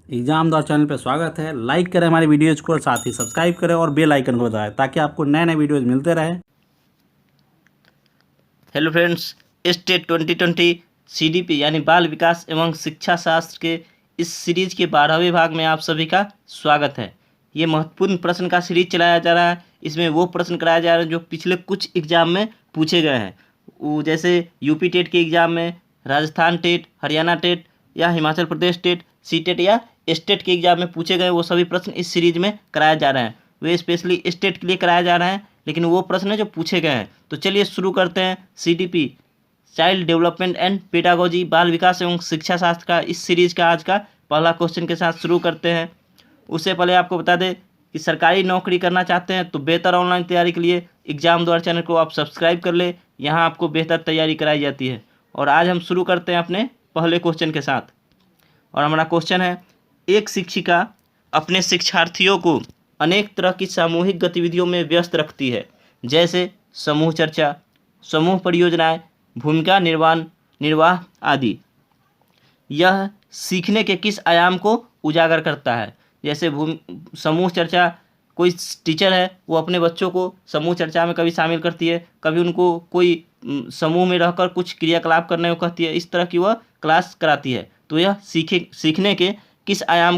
Exam दौर channel पर स्वागत है। लाइक करें हमारी वीडियोज़ को और साथ ही सब्सक्राइब करें और बेल आइकन को दबाएं ताकि आपको नए नए वीडियोज़ मिलते रहें। हेलो फ्रेंड्स, स्टेट 2020 सीडीपी यानी बाल विकास एवं शिक्षा शास्त्र के इस सीरीज के 12वें भाग में आप सभी का स्वागत है। ये महत्वपूर्ण प्रश्न का सीरीज चलाया जा रहा है। इसमें वो प्रश्न कराया जा रहा है जो पिछले कुछ एग्जाम में पूछे गए हैं। वो जैसे यूपी टेट के एग्जाम में, राजस्थान टेट, हरियाणा टेट या Himachal Pradesh TET, C TET या स्टेट के एग्जाम में पूछे गए वो सभी प्रश्न इस सीरीज में कराया जा रहे हैं। वे स्पेशली स्टेट के लिए कराया जा रहा है, लेकिन वो प्रश्न जो पूछे गए हैं। तो चलिए शुरू करते हैं। CDP child development and pedagogy, बाल विकास एवं शिक्षा शास्त्र का इस सीरीज का आज का पहला क्वेश्चन के साथ शुरू करते हैं। उससे पहले आपको बता दें कि सरकारी नौकरी करना चाहते हैं तो बेहतर ऑनलाइन तैयारी के लिए एग्जाम द्वारा चैनल को आप सब्सक्राइब कर ले। यहाँ आपको बेहतर तैयारी कराई जाती है। और आज हम शुरू करते हैं अपने पहले क्वेश्चन के साथ। और हमारा क्वेश्चन है, एक शिक्षिका अपने शिक्षार्थियों को अनेक तरह की सामूहिक गतिविधियों में व्यस्त रखती है, जैसे समूह चर्चा, समूह परियोजनाएं, भूमिका निर्वाह आदि। यह सीखने के किस आयाम को उजागर करता है? जैसे समूह चर्चा, कोई टीचर है वो अपने बच्चों को समूह चर्चा में कभी शामिल करती है, कभी उनको कोई समूह में रहकर कुछ क्रियाकलाप करने को कहती है। इस तरह की वह क्लास कराती है। तो यह सीखने के किस आयाम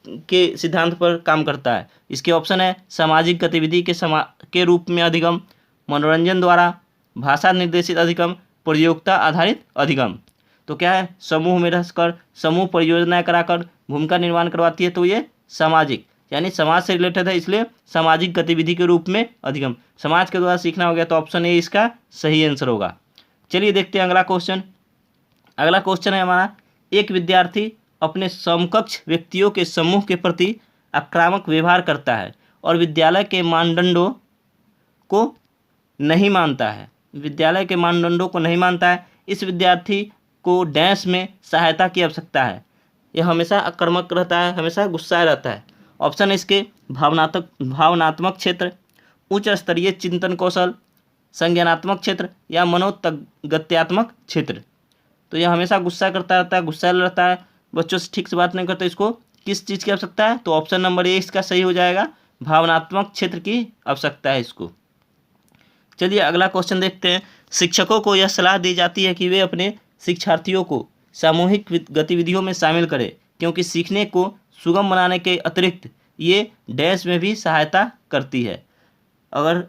के सिद्धांत पर काम करता है? इसके ऑप्शन है सामाजिक गतिविधि के रूप में अधिगम, मनोरंजन द्वारा, भाषा निर्देशित अधिगम, प्रतियोगिता आधारित अधिगम। तो क्या है? समूह में रहकर समूह परियोजनाएं कराकर भूमिका निर्माण करवाती है। तो ये सामाजिक यानी समाज से रिलेटेड है, इसलिए सामाजिक गतिविधि के रूप में अधिगम, समाज के द्वारा सीखना हो गया। तो ऑप्शन ए इसका सही आंसर होगा। चलिए देखते हैं अगला क्वेश्चन। अगला क्वेश्चन है हमारा, एक विद्यार्थी अपने समकक्ष व्यक्तियों के समूह के प्रति आक्रामक व्यवहार करता है और विद्यालय के मानदंडों को नहीं मानता है। विद्यालय के मानदंडों को नहीं मानता है। इस विद्यार्थी को डैश में सहायता की आवश्यकता है। यह हमेशा आक्रामक रहता है, हमेशा गुस्साए रहता है। ऑप्शन है इसके भावनात्मक क्षेत्र, उच्च स्तरीय चिंतन कौशल, संज्ञानात्मक क्षेत्र या मनोगत्यात्मक क्षेत्र। तो यह हमेशा गुस्सा करता रहता है, गुस्सा रहता है, बच्चों से ठीक से बात नहीं करते। इसको किस चीज़ की आवश्यकता है? तो ऑप्शन नंबर ए इसका सही हो जाएगा, भावनात्मक क्षेत्र की आवश्यकता है इसको। चलिए अगला क्वेश्चन देखते हैं। शिक्षकों को यह सलाह दी जाती है कि वे अपने शिक्षार्थियों को सामूहिक गतिविधियों में शामिल करें, क्योंकि सीखने को सुगम बनाने के अतिरिक्त ये डैश में भी सहायता करती है। अगर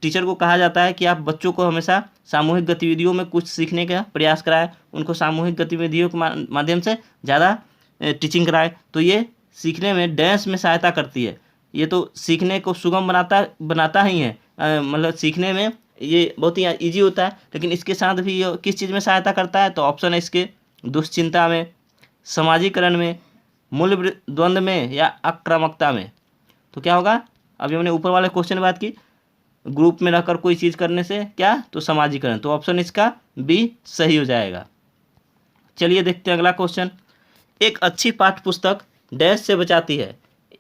टीचर को कहा जाता है कि आप बच्चों को हमेशा सामूहिक गतिविधियों में कुछ सीखने का प्रयास कराएं, उनको सामूहिक गतिविधियों के माध्यम से ज़्यादा टीचिंग कराएं, तो ये सीखने में डैश में सहायता करती है। ये तो सीखने को सुगम बनाता ही है, मतलब सीखने में ये बहुत ही ईजी होता है, लेकिन इसके साथ भी ये किस चीज़ में सहायता करता है? तो ऑप्शन है इसके दुश्चिंता में, समाजीकरण में, मूल्य द्वंद्व में या आक्रामकता में। तो क्या होगा? अभी हमने ऊपर वाले क्वेश्चन में बात की, ग्रुप में रहकर कोई चीज़ करने से क्या? तो समाजीकरण। तो ऑप्शन इसका बी सही हो जाएगा। चलिए देखते हैं अगला क्वेश्चन। एक अच्छी पाठ्य पुस्तक डैश से बचाती है।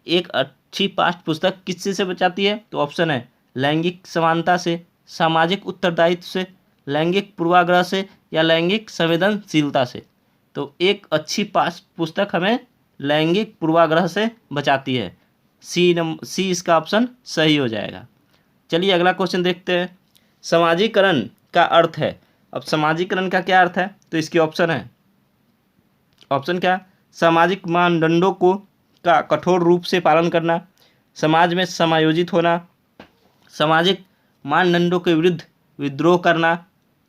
एक अच्छी पाठ्य पुस्तक किस चीज़ से बचाती है? तो ऑप्शन है लैंगिक समानता से, सामाजिक उत्तरदायित्व से, लैंगिक पूर्वाग्रह से या लैंगिक संवेदनशीलता से। तो एक अच्छी पाठ्य पुस्तक हमें लैंगिक पूर्वाग्रह से बचाती है। सी इसका ऑप्शन सही हो जाएगा। चलिए अगला क्वेश्चन देखते हैं। समाजीकरण का अर्थ है। अब समाजीकरण का क्या अर्थ है? तो इसके ऑप्शन है, ऑप्शन क्या? सामाजिक मानदंडों को का कठोर रूप से पालन करना, समाज में समायोजित होना, सामाजिक मानदंडों के विरुद्ध विद्रोह करना,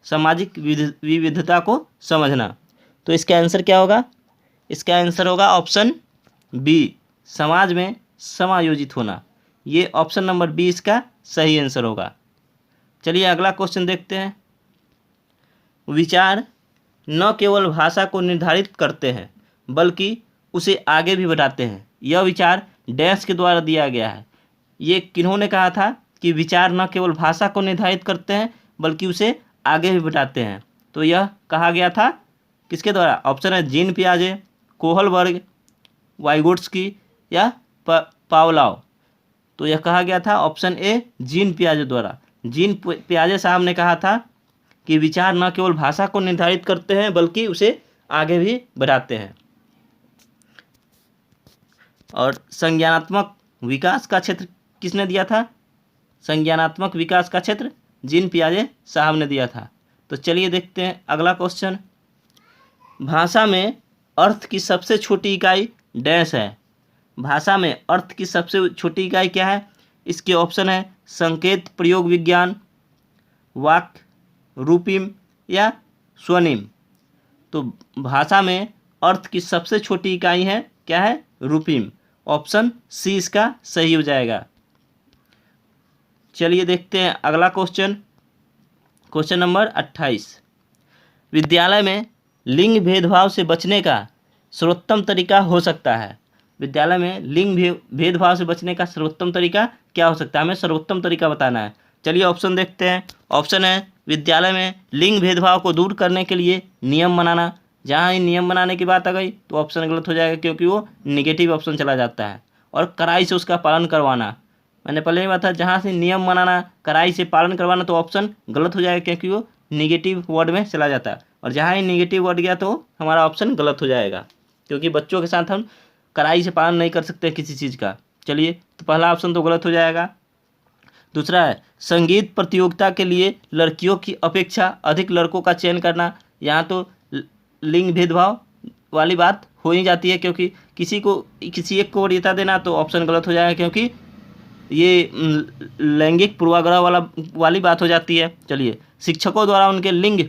सामाजिक विविधता को समझना। तो इसका आंसर क्या होगा? इसका आंसर होगा ऑप्शन बी, समाज में समायोजित होना। ये ऑप्शन नंबर बी इसका सही आंसर होगा। चलिए अगला क्वेश्चन देखते हैं। विचार न केवल भाषा को निर्धारित करते हैं बल्कि उसे आगे भी बढ़ाते हैं। यह विचार डैश के द्वारा दिया गया है। ये किन्होंने कहा था कि विचार न केवल भाषा को निर्धारित करते हैं बल्कि उसे आगे भी बढ़ाते हैं? तो यह कहा गया था किसके द्वारा? ऑप्शन है जीन पियाजे, कोहलबर्ग, वाइगोट्स्की या पावलोव। तो यह कहा गया था ऑप्शन ए जीन पियाजे द्वारा। जीन पियाजे साहब ने कहा था कि विचार न केवल भाषा को निर्धारित करते हैं बल्कि उसे आगे भी बढ़ाते हैं। और संज्ञानात्मक विकास का क्षेत्र किसने दिया था? संज्ञानात्मक विकास का क्षेत्र जीन पियाजे साहब ने दिया था। तो चलिए देखते हैं अगला क्वेश्चन। भाषा में अर्थ की सबसे छोटी इकाई डैश है। भाषा में अर्थ की सबसे छोटी इकाई क्या है? इसके ऑप्शन है संकेत प्रयोग विज्ञान, वाक्य, रूपिम या स्वनिम। तो भाषा में अर्थ की सबसे छोटी इकाई है क्या है? रूपिम। ऑप्शन सी इसका सही हो जाएगा। चलिए देखते हैं अगला क्वेश्चन। Question number 28। विद्यालय में लिंग भेदभाव से बचने का सर्वोत्तम तरीका हो सकता है। विद्यालय में लिंग भेदभाव से बचने का सर्वोत्तम तरीका क्या हो सकता है? हमें सर्वोत्तम तरीका बताना है। चलिए ऑप्शन देखते हैं। ऑप्शन है विद्यालय में लिंग भेदभाव को दूर करने के लिए नियम बनाना। जहाँ ही नियम बनाने की बात आ गई तो ऑप्शन गलत हो जाएगा, क्योंकि वो निगेटिव ऑप्शन चला जाता है। और कड़ाई से उसका पालन करवाना, मैंने पहले ही बात था, जहाँ से नियम बनाना, कड़ाई से पालन करवाना, तो ऑप्शन गलत हो जाएगा क्योंकि वो निगेटिव वर्ड में चला जाता है। और जहाँ ही निगेटिव वर्ड गया तो हमारा ऑप्शन गलत हो जाएगा, क्योंकि बच्चों के साथ हम कड़ाई से पालन नहीं कर सकते किसी चीज़ का। चलिए, तो पहला ऑप्शन तो गलत हो जाएगा। दूसरा है संगीत प्रतियोगिता के लिए लड़कियों की अपेक्षा अधिक लड़कों का चयन करना। यहाँ तो लिंग भेदभाव वाली बात हो ही जाती है, क्योंकि किसी एक को वरीयता देना, तो ऑप्शन गलत हो जाएगा, क्योंकि ये लैंगिक पूर्वाग्रह वाली बात हो जाती है। चलिए, शिक्षकों द्वारा उनके लिंग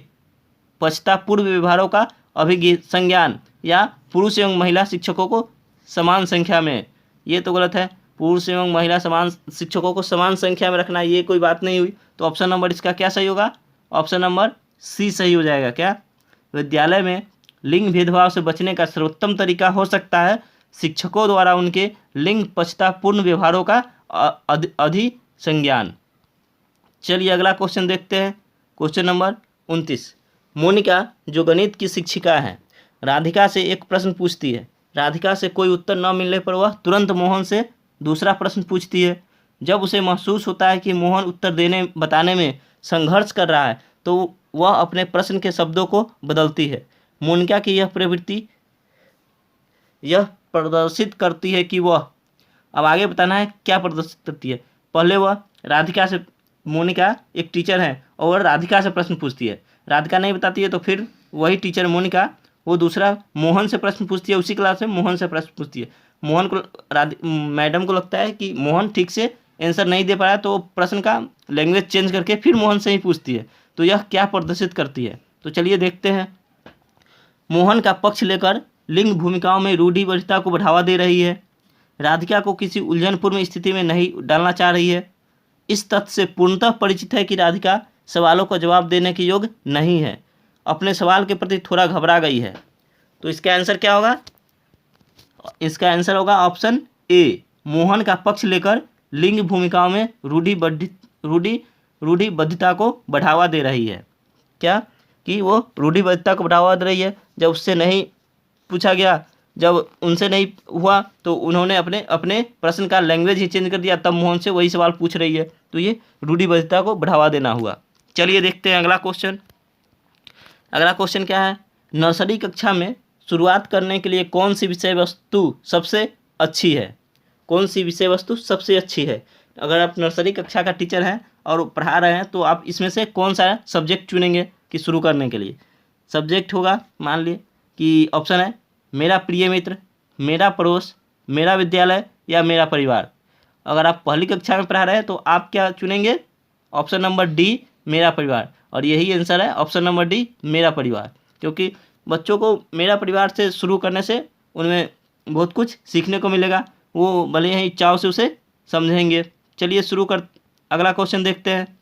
पछता पूर्व व्यवहारों का संज्ञान या पुरुष एवं महिला शिक्षकों को समान संख्या में, ये तो गलत है। पुरुष एवं महिला समान शिक्षकों को समान संख्या में रखना, ये कोई बात नहीं हुई। तो ऑप्शन नंबर इसका क्या सही होगा? ऑप्शन नंबर सी सही हो जाएगा। क्या? विद्यालय में लिंग भेदभाव से बचने का सर्वोत्तम तरीका हो सकता है शिक्षकों द्वारा उनके लिंग पछता पूर्ण व्यवहारों का अधिसंज्ञान। चलिए अगला क्वेश्चन देखते हैं। Question number 29। मोनिका जो गणित की शिक्षिका है, राधिका से एक प्रश्न पूछती है। राधिका से कोई उत्तर न मिलने पर वह तुरंत मोहन से दूसरा प्रश्न पूछती है। जब उसे महसूस होता है कि मोहन उत्तर बताने में संघर्ष कर रहा है, तो वह अपने प्रश्न के शब्दों को बदलती है। मोनिका की यह प्रवृत्ति यह प्रदर्शित करती है कि वह, अब आगे बताना है क्या प्रदर्शित करती है। पहले वह राधिका से, मोनिका एक टीचर है और राधिका से प्रश्न पूछती है। राधिका नहीं बताती है तो फिर वही टीचर मोनिका वो दूसरा मोहन से प्रश्न पूछती है। उसी क्लास में मोहन से प्रश्न पूछती है। मोहन को मैडम को लगता है कि मोहन ठीक से आंसर नहीं दे पाया, तो प्रश्न का लैंग्वेज चेंज करके फिर मोहन से ही पूछती है। तो यह क्या प्रदर्शित करती है? तो चलिए देखते हैं। मोहन का पक्ष लेकर लिंग भूमिकाओं में रूढ़िबद्धता को बढ़ावा दे रही है। राधिका को किसी उलझनपूर्ण स्थिति में नहीं डालना चाह रही है। इस तथ्य से पूर्णतः परिचित है कि राधिका सवालों का जवाब देने के योग्य नहीं है। अपने सवाल के प्रति थोड़ा घबरा गई है। तो इसका आंसर क्या होगा? इसका आंसर होगा ऑप्शन ए, मोहन का पक्ष लेकर लिंग भूमिकाओं में रूढ़िबद्धता को बढ़ावा दे रही है। क्या? कि वो रूढ़िबद्धता को बढ़ावा दे रही है। जब उससे नहीं पूछा गया, जब उनसे नहीं हुआ, तो उन्होंने अपने प्रश्न का लैंग्वेज ही चेंज कर दिया, तब मोहन से वही सवाल पूछ रही है। तो ये रूढ़िबद्धता को बढ़ावा देना हुआ। चलिए देखते हैं अगला क्वेश्चन। अगला क्वेश्चन क्या है? नर्सरी कक्षा में शुरुआत करने के लिए कौन सी विषय वस्तु सबसे अच्छी है? कौन सी विषय वस्तु सबसे अच्छी है? अगर आप नर्सरी कक्षा का टीचर हैं और पढ़ा रहे हैं, तो आप इसमें से कौन सा सब्जेक्ट चुनेंगे कि शुरू करने के लिए? सब्जेक्ट होगा, मान लिए कि ऑप्शन है मेरा प्रिय मित्र, मेरा पड़ोस, मेरा विद्यालय या मेरा परिवार। अगर आप पहली कक्षा में पढ़ा रहे हैं तो आप क्या चुनेंगे? ऑप्शन नंबर डी, मेरा परिवार। और यही आंसर है, ऑप्शन नंबर डी, मेरा परिवार। क्योंकि बच्चों को मेरा परिवार से शुरू करने से उनमें बहुत कुछ सीखने को मिलेगा। वो भले ही चाव से उसे समझेंगे। चलिए अगला क्वेश्चन देखते हैं।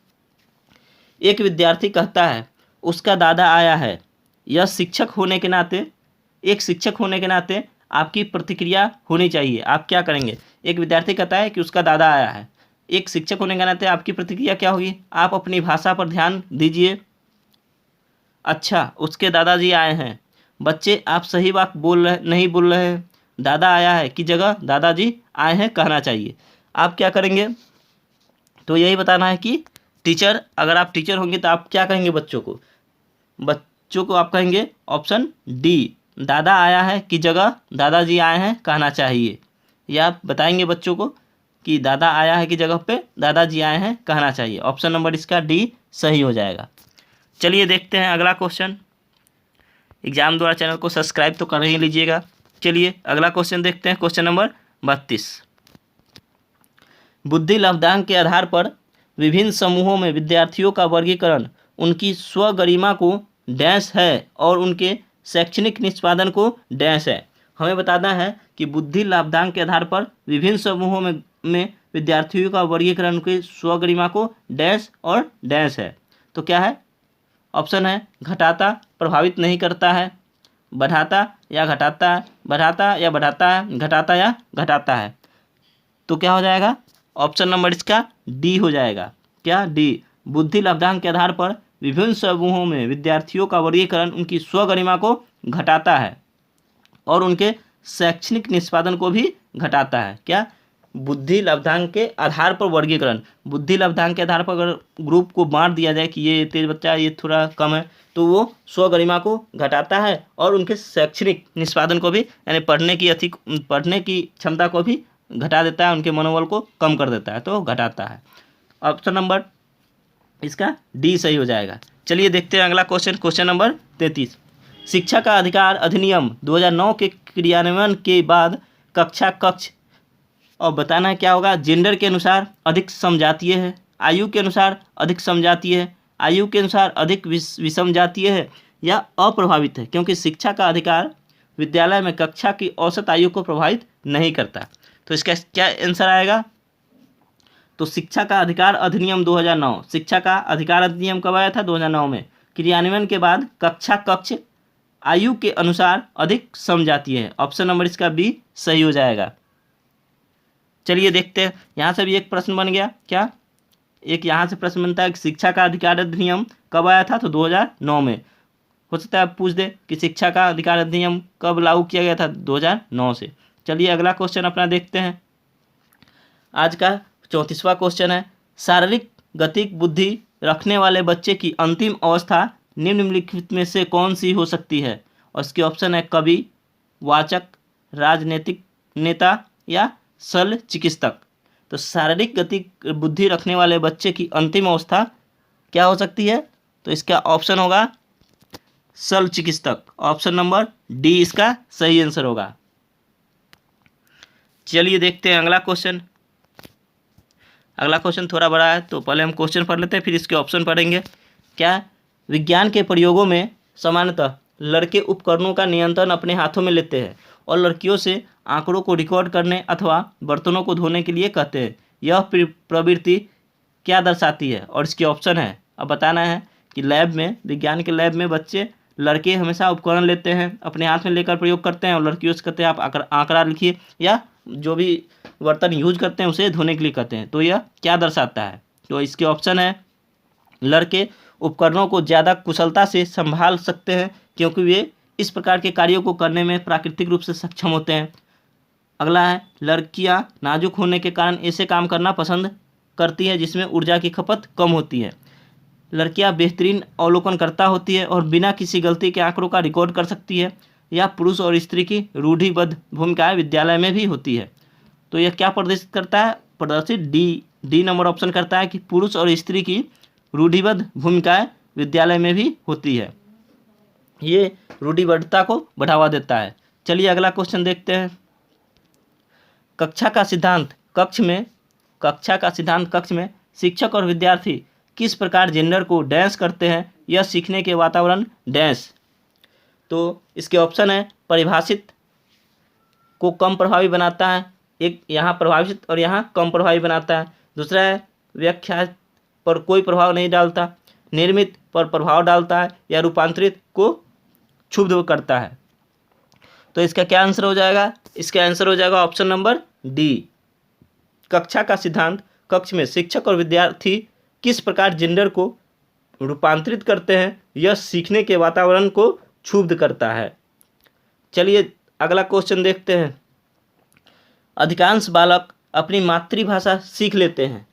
एक विद्यार्थी कहता है उसका दादा आया है। एक शिक्षक होने के नाते आपकी प्रतिक्रिया होनी चाहिए। आप क्या करेंगे? एक विद्यार्थी कहता है कि उसका दादा आया है। एक शिक्षक होने के नाते आपकी प्रतिक्रिया क्या होगी? आप अपनी भाषा पर ध्यान दीजिए। अच्छा, उसके दादाजी आए हैं। बच्चे, आप सही बात नहीं बोल रहे हैं। दादा आया है की जगह दादाजी आए हैं कहना चाहिए। आप क्या करेंगे? तो यही बताना है कि टीचर, अगर आप टीचर होंगे तो आप क्या कहेंगे बच्चों को आप कहेंगे ऑप्शन डी, दादा आया है की जगह दादाजी आए हैं कहना चाहिए। या बताएंगे बच्चों को कि दादा आया है की जगह पे दादाजी आए हैं कहना चाहिए। ऑप्शन नंबर इसका डी सही हो जाएगा। चलिए देखते हैं अगला क्वेश्चन। एग्जाम द्वारा चैनल को सब्सक्राइब तो कर ही लीजिएगा। चलिए अगला क्वेश्चन देखते हैं। Question number 32। बुद्धि लब्धांक के आधार पर विभिन्न समूहों में विद्यार्थियों का वर्गीकरण उनकी स्वगरिमा को डैश है और उनके शैक्षणिक निष्पादन को डैश है। हमें बताना है कि बुद्धि लाभदांक के आधार पर विभिन्न समूहों में विद्यार्थियों का वर्गीकरण उनकी स्वगरिमा को डैश और डैश है। तो क्या है? ऑप्शन है घटाता, प्रभावित नहीं करता है, बढ़ाता या घटाता है, बढ़ाता या बढ़ाता है, घटाता या घटाता है। तो क्या हो जाएगा? ऑप्शन नंबर इसका डी हो जाएगा। क्या? डी। बुद्धि लब्धांक के आधार पर विभिन्न समूहों में विद्यार्थियों का वर्गीकरण उनकी स्वगरिमा को घटाता है और उनके शैक्षणिक निष्पादन को भी घटाता है। क्या? बुद्धि लब्धांक के आधार पर वर्गीकरण। बुद्धि लब्धांक के आधार पर अगर ग्रुप को बांट दिया जाए कि ये तेज बच्चा, ये थोड़ा कम है, तो वो स्वगरिमा को घटाता है और उनके शैक्षणिक निष्पादन को भी, यानी पढ़ने की क्षमता को भी घटा देता है, उनके मनोबल को कम कर देता है, तो घटाता है। ऑप्शन नंबर इसका डी सही हो जाएगा। चलिए देखते हैं अगला क्वेश्चन। Question number 33। शिक्षा का अधिकार अधिनियम 2009 के क्रियान्वयन के बाद कक्षा कक्ष, और बताना है क्या होगा? जेंडर के अनुसार अधिक समजातीय है, आयु के अनुसार अधिक समजातीय है, आयु के अनुसार अधिक विषम जातीय है या अप्रभावित है। क्योंकि शिक्षा का अधिकार विद्यालय में कक्षा की औसत आयु को प्रभावित नहीं करता। तो इसका क्या आंसर आएगा? तो शिक्षा का अधिकार अधिनियम 2009, शिक्षा का अधिकार अधिनियम कब आया था? 2009 में। क्रियान्वयन के बाद कक्षा कक्ष आयु के अनुसार अधिक समजातीय है। ऑप्शन नंबर इसका बी सही हो जाएगा। चलिए देखते हैं, यहाँ से भी एक प्रश्न बन गया। क्या? एक यहाँ से प्रश्न बनता है कि शिक्षा का अधिकार अधिनियम कब आया था? तो 2009 में। हो सकता है आप पूछ दे कि शिक्षा का अधिकार अधिनियम कब लागू किया गया था? 2009 से। चलिए अगला क्वेश्चन अपना देखते हैं। आज का 34वां क्वेश्चन है। शारीरिक गतिक बुद्धि रखने वाले बच्चे की अंतिम अवस्था निम्नलिखित में से कौन सी हो सकती है? और इसके ऑप्शन है कवि, वाचक, राजनीतिक नेता या शल्य चिकित्सक। तो शारीरिक गतिक बुद्धि रखने वाले बच्चे की अंतिम अवस्था क्या हो सकती है? तो इसका ऑप्शन होगा शल्य चिकित्सक। ऑप्शन नंबर डी इसका सही आंसर होगा। चलिए देखते हैं अगला क्वेश्चन। अगला क्वेश्चन थोड़ा बड़ा है, तो पहले हम क्वेश्चन पढ़ लेते हैं, फिर इसके ऑप्शन पढ़ेंगे। क्या? विज्ञान के प्रयोगों में सामान्यतः लड़के उपकरणों का नियंत्रण अपने हाथों में लेते हैं और लड़कियों से आंकड़ों को रिकॉर्ड करने अथवा बर्तनों को धोने के लिए कहते हैं। यह प्रवृत्ति क्या दर्शाती है? और इसके ऑप्शन है, अब बताना है कि लैब में, विज्ञान के लैब में बच्चे, लड़के हमेशा उपकरण लेते हैं, अपने हाथ में लेकर प्रयोग करते हैं, और लड़कियों से कहते हैं आप आंकड़ा लिखिए, या जो भी बर्तन यूज करते हैं उसे धोने के लिए कहते हैं। तो यह क्या दर्शाता है? तो इसके ऑप्शन है लड़के उपकरणों को ज़्यादा कुशलता से संभाल सकते हैं क्योंकि वे इस प्रकार के कार्यों को करने में प्राकृतिक रूप से सक्षम होते हैं। अगला है लड़कियां नाजुक होने के कारण ऐसे काम करना पसंद करती है जिसमें ऊर्जा की खपत कम होती है। लड़कियां बेहतरीन अवलोकनकर्ता होती है और बिना किसी गलती के आंकड़ों का रिकॉर्ड कर सकती है। या पुरुष और स्त्री की रूढ़िबद्ध भूमिकाएं विद्यालय में भी होती है। तो यह क्या प्रदर्शित करता है? प्रदर्शित डी नंबर ऑप्शन करता है कि पुरुष और स्त्री की रूढ़िबद्ध भूमिकाएं विद्यालय में भी होती है। ये रूढ़िबद्धता को बढ़ावा देता है। चलिए अगला क्वेश्चन देखते हैं। कक्षा का सिद्धांत कक्ष में शिक्षक और विद्यार्थी किस प्रकार जेंडर को डैश करते हैं? यह सीखने के वातावरण डैश। तो इसके ऑप्शन है परिभाषित को कम प्रभावी बनाता है, एक यहाँ प्रभावित और यहाँ कम प्रभावी बनाता है। दूसरा है व्याख्या पर कोई प्रभाव नहीं डालता, निर्मित पर प्रभाव डालता है, या रूपांतरित को क्षुब्ध करता है। तो इसका क्या आंसर हो जाएगा? इसका आंसर हो जाएगा ऑप्शन नंबर डी। कक्षा का सिद्धांत कक्ष में शिक्षक और विद्यार्थी किस प्रकार जेंडर को रूपांतरित करते हैं, यह सीखने के वातावरण को क्षुब्ध करता है। चलिए अगला क्वेश्चन देखते हैं। अधिकांश बालक अपनी मातृभाषा सीख लेते हैं।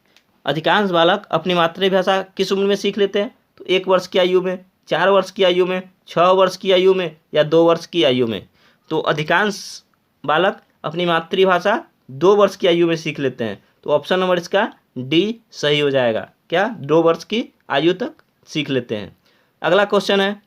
अधिकांश बालक अपनी मातृभाषा किस उम्र में सीख लेते हैं? तो 1 वर्ष की आयु में, 4 वर्ष की आयु में, 6 वर्ष की आयु में, या 2 वर्ष की आयु में। तो अधिकांश बालक अपनी मातृभाषा 2 वर्ष की आयु में सीख लेते हैं। तो ऑप्शन नंबर इसका डी सही हो जाएगा। क्या? 2 वर्ष की आयु तक सीख लेते हैं। अगला क्वेश्चन है,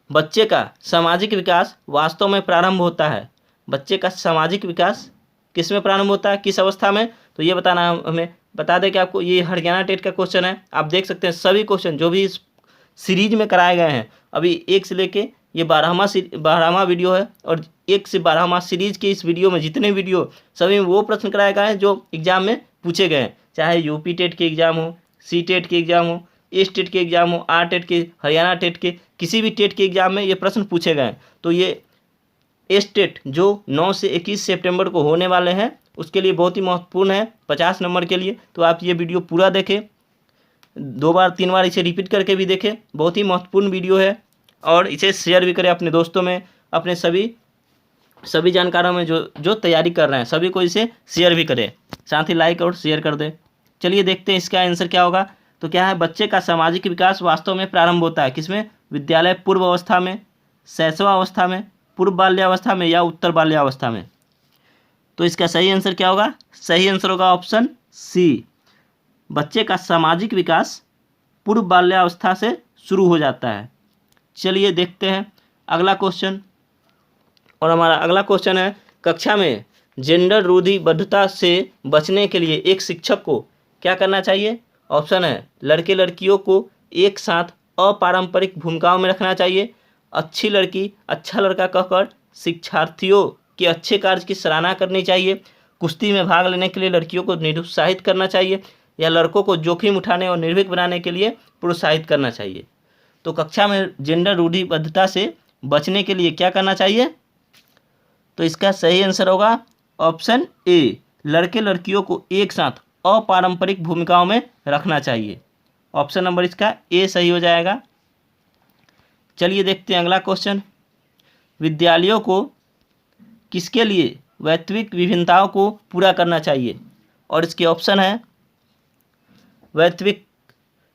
बच्चे का सामाजिक विकास वास्तव में प्रारंभ होता है। बच्चे का सामाजिक विकास किस में प्रारंभ होता है, किस अवस्था में? तो ये बताना हमें। बता दें कि आपको ये हरियाणा टेट का क्वेश्चन है। आप देख सकते हैं सभी क्वेश्चन जो भी इस सीरीज में कराए गए हैं, अभी 1 से लेके ये 12वां वीडियो है, और 1 से 12वां सीरीज के इस वीडियो में जितने वीडियो सभी में वो प्रश्न कराए गए हैं जो एग्जाम में पूछे गए हैं, चाहे यूपी टेट के एग्जाम हो, सी टेट के एग्जाम हो, एस टेट के एग्जाम हो, आर टेट के, हरियाणा टेट के, किसी भी टेट के एग्जाम में ये प्रश्न पूछे गए हैं। तो ये एस टेट जो 9 से 21 सितंबर को होने वाले हैं उसके लिए बहुत ही महत्वपूर्ण है, 50 नंबर के लिए। तो आप ये वीडियो पूरा देखें, 2 बार 3 बार इसे रिपीट करके भी देखें, बहुत ही महत्वपूर्ण वीडियो है। और इसे शेयर भी करें अपने दोस्तों में, अपने सभी जानकारों में जो तैयारी कर रहे हैं सभी को इसे शेयर भी करें, साथ ही लाइक और शेयर कर दें। चलिए देखते हैं इसका आंसर क्या होगा। तो क्या है, बच्चे का सामाजिक विकास वास्तव में प्रारंभ होता है किसमें? विद्यालय पूर्व अवस्था में, शैशवावस्था में, पूर्व बाल्यावस्था में या उत्तर बाल्यावस्था में। तो इसका सही आंसर क्या होगा? सही आंसर होगा ऑप्शन सी। बच्चे का सामाजिक विकास पूर्व बाल्यावस्था से शुरू हो जाता है। चलिए देखते हैं अगला क्वेश्चन। और हमारा अगला क्वेश्चन है, कक्षा में जेंडर रूढ़िबद्धता से बचने के लिए एक शिक्षक को क्या करना चाहिए? ऑप्शन है, लड़के लड़कियों को एक साथ अपारंपरिक भूमिकाओं में रखना चाहिए, अच्छी लड़की अच्छा लड़का कहकर शिक्षार्थियों के अच्छे कार्य की सराहना करनी चाहिए, कुश्ती में भाग लेने के लिए लड़कियों को निरुत्साहित करना चाहिए, या लड़कों को जोखिम उठाने और निर्भीक बनाने के लिए प्रोत्साहित करना चाहिए। तो कक्षा में जेंडर रूढ़िबद्धता से बचने के लिए क्या करना चाहिए? तो इसका सही आंसर होगा ऑप्शन ए, लड़के लड़कियों को एक साथ अपारंपरिक भूमिकाओं में रखना चाहिए। ऑप्शन नंबर इसका ए सही हो जाएगा। चलिए देखते हैं अगला क्वेश्चन। विद्यालयों को किसके लिए वैश्विक विभिन्नताओं को पूरा करना चाहिए? और इसके ऑप्शन है, वैश्विक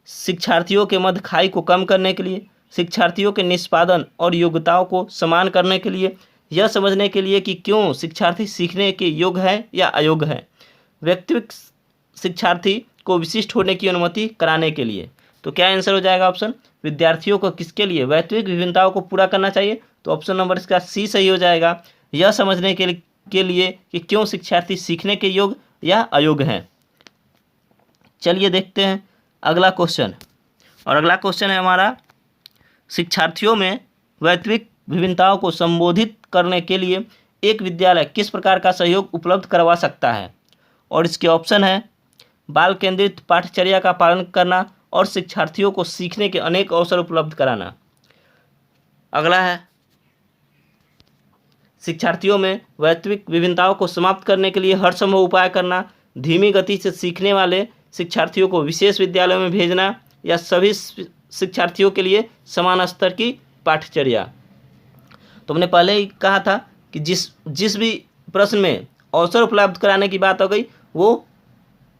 शिक्षार्थियों के मध्य खाई को कम करने के लिए, शिक्षार्थियों के निष्पादन और योग्यताओं को समान करने के लिए, यह समझने के लिए कि क्यों शिक्षार्थी सीखने के योग्य है या अयोग्य है, व्यक्तिगत शिक्षार्थी को विशिष्ट होने की अनुमति कराने के लिए। तो क्या आंसर हो जाएगा ऑप्शन? विद्यार्थियों को किसके लिए वैश्विक विभिन्नताओं को पूरा करना चाहिए? तो ऑप्शन नंबर इसका सी सही हो जाएगा, यह समझने के लिए कि क्यों शिक्षार्थी सीखने के योग्य या अयोग्य हैं। चलिए देखते हैं अगला क्वेश्चन। और अगला क्वेश्चन है हमारा, शिक्षार्थियों में वैश्विक विभिन्नताओं को संबोधित करने के लिए एक विद्यालय किस प्रकार का सहयोग उपलब्ध करवा सकता है? और इसके ऑप्शन है, बाल केंद्रित पाठ्यचर्या का पालन करना और शिक्षार्थियों को सीखने के अनेक अवसर उपलब्ध कराना। अगला है, शिक्षार्थियों में वैश्विक विभिन्नताओं को समाप्त करने के लिए हर संभव उपाय करना, धीमी गति से सीखने वाले शिक्षार्थियों को विशेष विद्यालयों में भेजना, या सभी शिक्षार्थियों के लिए समान स्तर की पाठ्यचर्या। तो हमने पहले ही कहा था कि जिस भी प्रश्न में अवसर उपलब्ध कराने की बात हो गई वो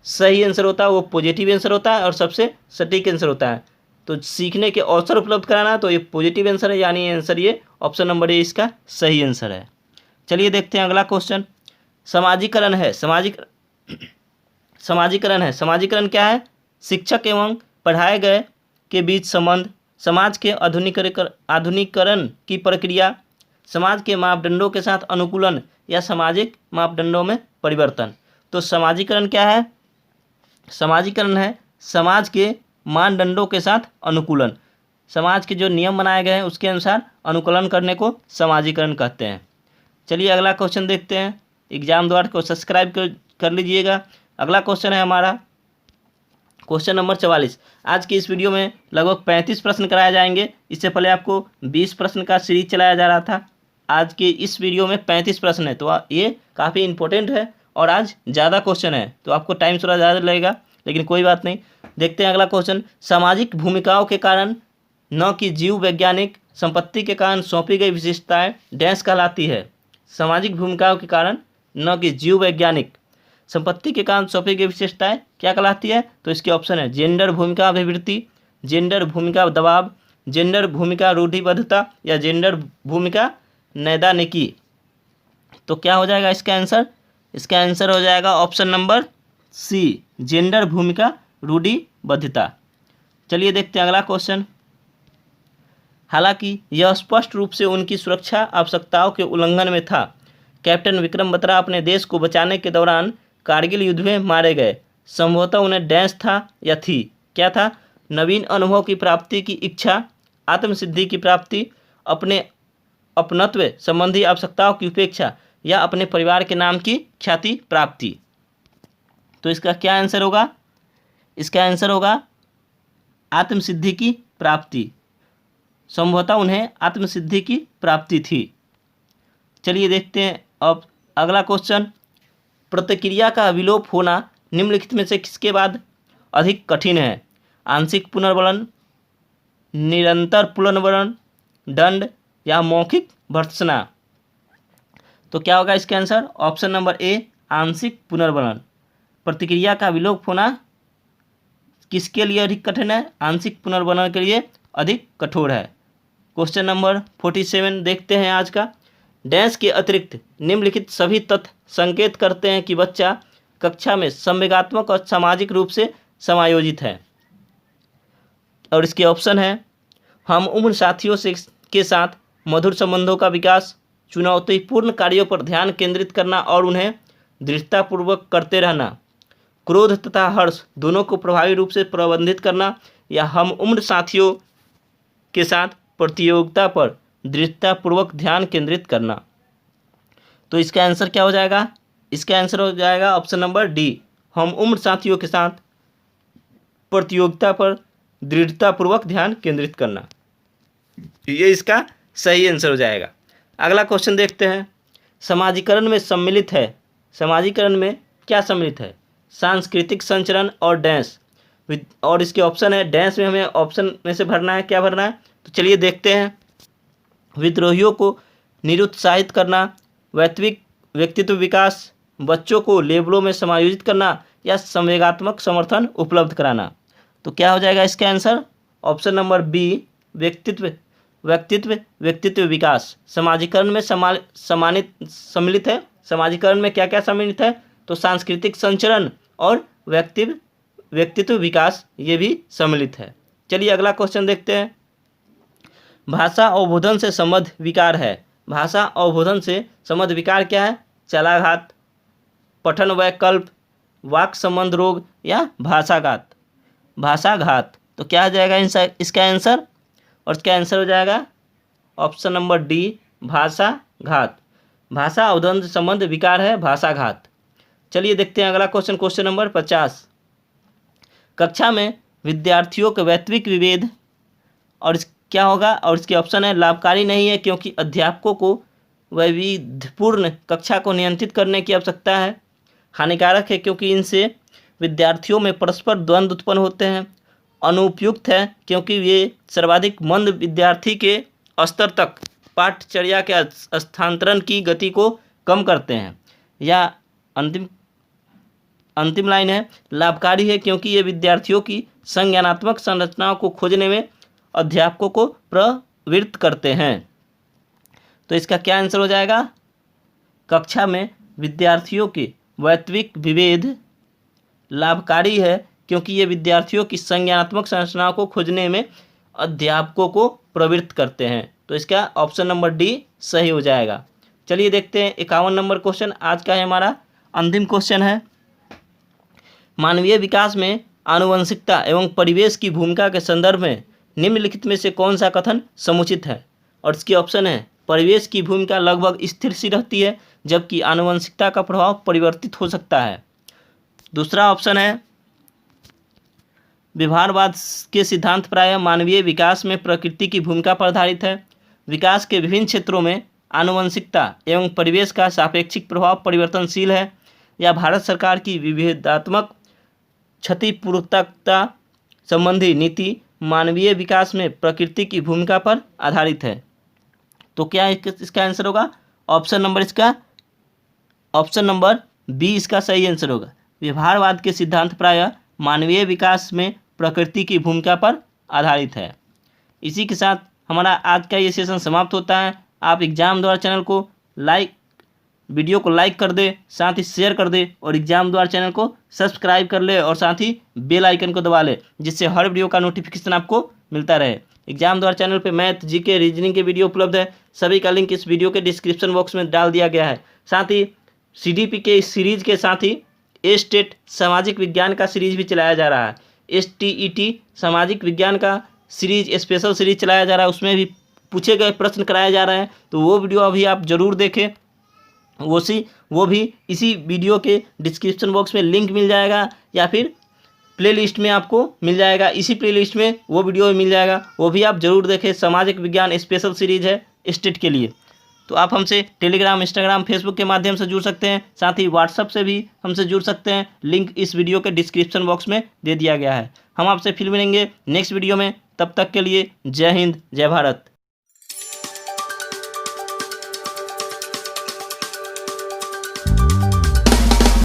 सही आंसर होता है, वो पॉजिटिव आंसर होता है और सबसे सटीक आंसर होता है। तो सीखने के अवसर उपलब्ध कराना, तो ये पॉजिटिव आंसर है, यानी आंसर ये ऑप्शन नंबर ए इसका सही आंसर है। चलिए देखते हैं अगला क्वेश्चन। समाजीकरण है समाजीकरण क्या है? शिक्षक एवं पढ़ाए गए के बीच संबंध, समाज के आधुनिकीकरण की प्रक्रिया, समाज के मापदंडों के साथ अनुकूलन या सामाजिक मापदंडों में परिवर्तन। तो समाजीकरण क्या है? समाजीकरण है समाज के मानदंडों के साथ अनुकूलन, समाज के जो नियम बनाए गए हैं उसके अनुसार अनुकूलन करने को समाजीकरण कहते हैं। चलिए अगला क्वेश्चन देखते हैं। एग्जाम द्वारा को सब्सक्राइब कर लीजिएगा। अगला क्वेश्चन है हमारा क्वेश्चन नंबर 44। आज की इस वीडियो में लगभग 35 प्रश्न कराए जाएंगे। इससे पहले आपको 20 प्रश्न का सीरीज चलाया जा रहा था। आज के इस वीडियो में 35 प्रश्न है, तो ये काफ़ी इंपॉर्टेंट है और आज ज़्यादा क्वेश्चन है, तो आपको टाइम थोड़ा ज़्यादा लगेगा, लेकिन कोई बात नहीं। देखते हैं अगला क्वेश्चन। सामाजिक भूमिकाओं के कारण न कि जीव वैज्ञानिक संपत्ति के कारण सौंपी गई विशेषताएं डैश कहलाती है? सामाजिक भूमिकाओं के कारण न कि जीव वैज्ञानिक संपत्ति के कारण सौंपी गई विशेषताएं क्या कहलाती है? तो इसके ऑप्शन है, जेंडर भूमिका अभिवृत्ति, जेंडर भूमिका दबाव, जेंडर भूमिका रूढ़िबद्धता या जेंडर भूमिका नैदानिकी। तो क्या हो जाएगा इसका आंसर? इसका आंसर हो जाएगा ऑप्शन नंबर सी, जेंडर भूमिका रूढ़िबद्धता। चलिए देखते हैं अगला क्वेश्चन। हालांकि यह स्पष्ट रूप से उनकी सुरक्षा आवश्यकताओं के उल्लंघन में था। कैप्टन विक्रम बत्रा अपने देश को बचाने के दौरान कारगिल युद्ध में मारे गए। संभवतः उन्हें डैश था या थी, क्या था? नवीन अनुभव की प्राप्ति की इच्छा, आत्मसिद्धि की प्राप्ति, अपने अपनत्व संबंधी आवश्यकताओं की उपेक्षा या अपने परिवार के नाम की ख्याति प्राप्ति। तो इसका क्या आंसर होगा? इसका आंसर होगा आत्मसिद्धि की प्राप्ति। संभवतः उन्हें आत्मसिद्धि की प्राप्ति थी। चलिए देखते हैं अब अगला क्वेश्चन। प्रतिक्रिया का विलोप होना निम्नलिखित में से किसके बाद अधिक कठिन है? आंशिक पुनर्वलन, निरंतर पुनर्वलन, दंड या मौखिक भर्त्सना। तो क्या होगा इसका आंसर? ऑप्शन नंबर ए, आंशिक पुनर्वलन। प्रतिक्रिया का विलोप होना किसके लिए अधिक कठिन है? आंशिक पुनर्वलन के लिए अधिक कठोर है। क्वेश्चन नंबर 47 देखते हैं आज का। डैश के अतिरिक्त निम्नलिखित सभी तथ्य संकेत करते हैं कि बच्चा कक्षा में संवेगात्मक और सामाजिक रूप से समायोजित है। और इसके ऑप्शन है हम उम्र साथियों से के साथ मधुर संबंधों का विकास, चुनौतीपूर्ण कार्यों पर ध्यान केंद्रित करना और उन्हें दृढ़तापूर्वक करते रहना, क्रोध तथा हर्ष दोनों को प्रभावी रूप से प्रबंधित करना, या हम उम्र साथियों के साथ प्रतियोगिता पर दृढ़तापूर्वक ध्यान केंद्रित करना। तो इसका आंसर क्या हो जाएगा? इसका आंसर हो जाएगा ऑप्शन नंबर डी, हम उम्र साथियों के साथ प्रतियोगिता पर दृढ़तापूर्वक ध्यान केंद्रित करना। ये इसका सही आंसर हो जाएगा। अगला क्वेश्चन देखते हैं। समाजीकरण में सम्मिलित है, समाजीकरण में क्या सम्मिलित है? सांस्कृतिक संचरण और डैश। और इसके ऑप्शन है, डैश में हमें ऑप्शन में से भरना है, क्या भरना है? तो चलिए देखते हैं। विद्रोहियों को निरुत्साहित करना, व्यक्तित्व विकास, बच्चों को लेबलों में समायोजित करना, या संवेगात्मक समर्थन उपलब्ध कराना। तो क्या हो जाएगा इसका आंसर? ऑप्शन नंबर बी, व्यक्तित्व विकास। समाजीकरण में सम्मिलित है। समाजीकरण में क्या क्या सम्मिलित है? तो सांस्कृतिक संचरण और व्यक्तित्व विकास ये भी सम्मिलित है। चलिए अगला क्वेश्चन देखते हैं। भाषा अवबोधन से संबद्ध विकार है। भाषा अवबोधन से संबद्ध विकार क्या है? चलाघात, पठन वैकल्प, वाक संबंध रोग, या भाषाघात। भाषाघात। तो क्या आ जाएगा इसका आंसर? और इसका आंसर हो जाएगा ऑप्शन नंबर डी, भाषाघात। भाषा अवबोधन से संबंध विकार है भाषाघात। चलिए देखते हैं अगला क्वेश्चन। Question number 50। कक्षा में विद्यार्थियों के वैश्विक विभेद और क्या होगा? और इसके ऑप्शन है लाभकारी नहीं है क्योंकि अध्यापकों को वैविध्यपूर्ण कक्षा को नियंत्रित करने की आवश्यकता है। हानिकारक है क्योंकि इनसे विद्यार्थियों में परस्पर द्वंद्व उत्पन्न होते हैं। अनुपयुक्त है क्योंकि ये सर्वाधिक मंद विद्यार्थी के स्तर तक पाठ्यचर्या के स्थानांतरण की गति को कम करते हैं। या अंतिम लाइन है, लाभकारी है क्योंकि ये विद्यार्थियों की संज्ञानात्मक संरचनाओं को खोजने में अध्यापकों को प्रवृत्त करते हैं। तो इसका क्या आंसर हो जाएगा? कक्षा में विद्यार्थियों के वैश्विक विभेद लाभकारी है क्योंकि ये विद्यार्थियों की संज्ञानात्मक संरचनाओं को खोजने में अध्यापकों को प्रवृत्त करते हैं। तो इसका ऑप्शन नंबर डी सही हो जाएगा। चलिए देखते हैं 51 नंबर क्वेश्चन आज का है हमारा अंतिम क्वेश्चन है। मानवीय विकास में आनुवंशिकता एवं परिवेश की भूमिका के संदर्भ में निम्नलिखित में से कौन सा कथन समुचित है? और इसके ऑप्शन है परिवेश की भूमिका लगभग स्थिर सी रहती है जबकि आनुवंशिकता का प्रभाव परिवर्तित हो सकता है। दूसरा ऑप्शन है व्यवहारवाद के सिद्धांत प्रायः मानवीय विकास में प्रकृति की भूमिका पर आधारित है। विकास के विभिन्न क्षेत्रों में आनुवंशिकता एवं परिवेश का सापेक्षिक प्रभाव परिवर्तनशील है। या भारत सरकार की विभेदात्मक क्षतिपूर्तकता संबंधी नीति मानवीय विकास में प्रकृति की भूमिका पर आधारित है। तो क्या इसका आंसर होगा? ऑप्शन नंबर बी इसका सही आंसर होगा। व्यवहारवाद के सिद्धांत प्रायः मानवीय विकास में प्रकृति की भूमिका पर आधारित है। इसी के साथ हमारा आज का ये सेशन समाप्त होता है। आप एग्जाम द्वारा चैनल को लाइक वीडियो को लाइक कर दे, साथ ही शेयर कर दे और एग्जाम द्वार चैनल को सब्सक्राइब कर ले और साथ ही बेल आइकन को दबा ले, जिससे हर वीडियो का नोटिफिकेशन आपको मिलता रहे। एग्जाम द्वार चैनल पे मैथ, जीके, रीजनिंग के वीडियो उपलब्ध है। सभी का लिंक इस वीडियो के डिस्क्रिप्शन बॉक्स में डाल दिया गया है। साथ ही सीडीपी के इस सीरीज के साथ ही स्टेट सामाजिक विज्ञान का सीरीज भी चलाया जा रहा है। STET सामाजिक विज्ञान का सीरीज स्पेशल सीरीज चलाया जा रहा है, उसमें भी पूछे गए प्रश्न कराए जा रहे हैं। तो वो वीडियो अभी आप ज़रूर देखें। वो भी इसी वीडियो के डिस्क्रिप्शन बॉक्स में लिंक मिल जाएगा या फिर प्लेलिस्ट में आपको मिल जाएगा। इसी प्लेलिस्ट में वो वीडियो मिल जाएगा, वो भी आप ज़रूर देखें। सामाजिक विज्ञान स्पेशल सीरीज है स्टेट के लिए। तो आप हमसे टेलीग्राम, इंस्टाग्राम, फेसबुक के माध्यम से जुड़ सकते हैं। साथ ही व्हाट्सएप से भी हमसे जुड़ सकते हैं। लिंक इस वीडियो के डिस्क्रिप्शन बॉक्स में दे दिया गया है। हम आपसे फिर मिलेंगे नेक्स्ट वीडियो में। तब तक के लिए जय हिंद, जय भारत।